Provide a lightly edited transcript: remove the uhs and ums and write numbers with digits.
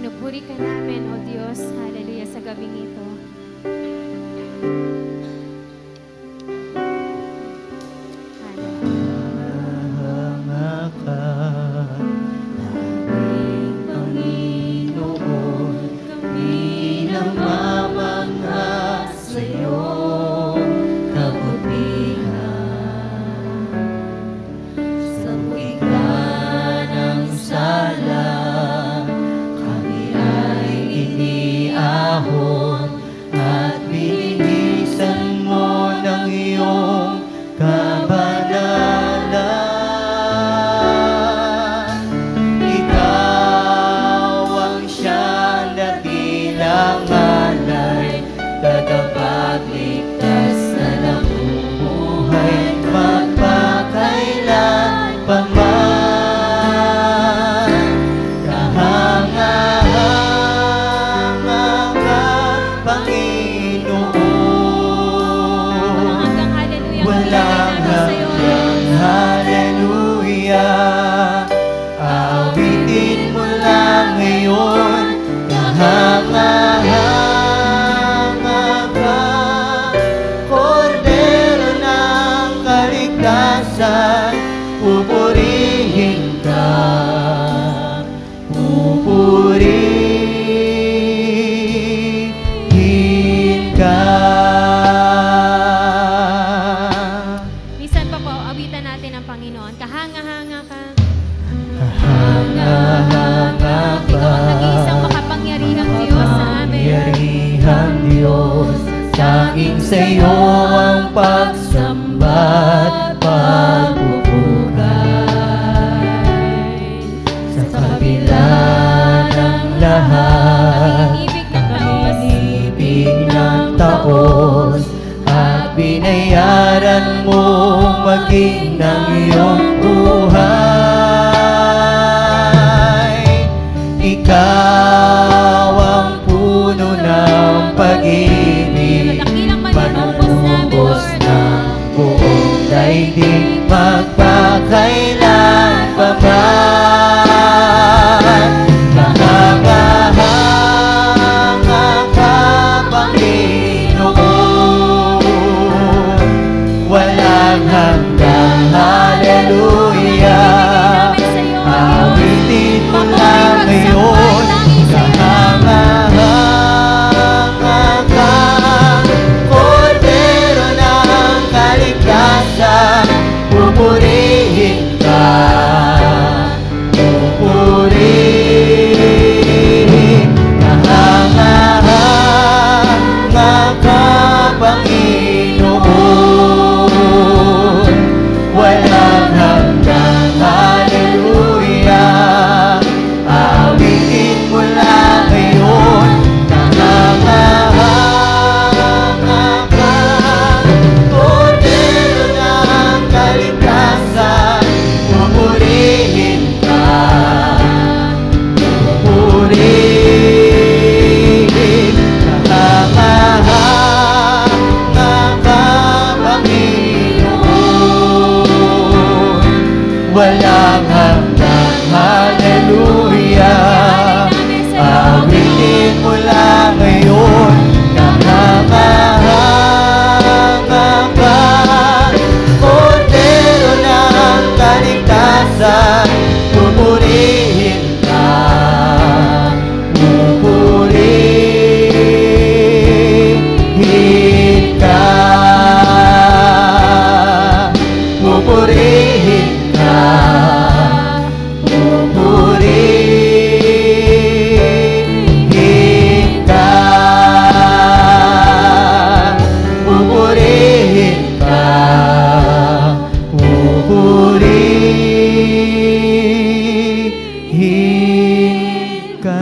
Pinupuri ka namin, O Diyos. Hallelujah sa gabing ito. Sa'yo ang pagsamba't pagpupugay. Sa kabila ng lahat, pag-ibig ng taos, at binayaran mo maging ng iyong buhay. Ikaw ang puno ng pag-ibig, manunubos ng buong daigdig, magpakailan pa man. Kahangahanga ka, Panginoon, walang hanggang. Hallelujah. Awitin mo lang ngayon. Pupurihin ka, pupurihin, kahangahanga ka, Panginoon, walang hanggang. Hallelujah. Awitin mo lang ngayon. Kahangahanga ka, Kordero ng kaligtasan, pupurihin ka, pupurihin, kahangahanga ka, Panginoon, walang hanggang. Hallelujah. Awitin mo lang ngayon. Kahangahanga ka, Kordero ng kaligtasan, pupurihin ka, pupurihin ka, pupurihin ka, pupurihin ka, pupurihin ka, pupurihin ka.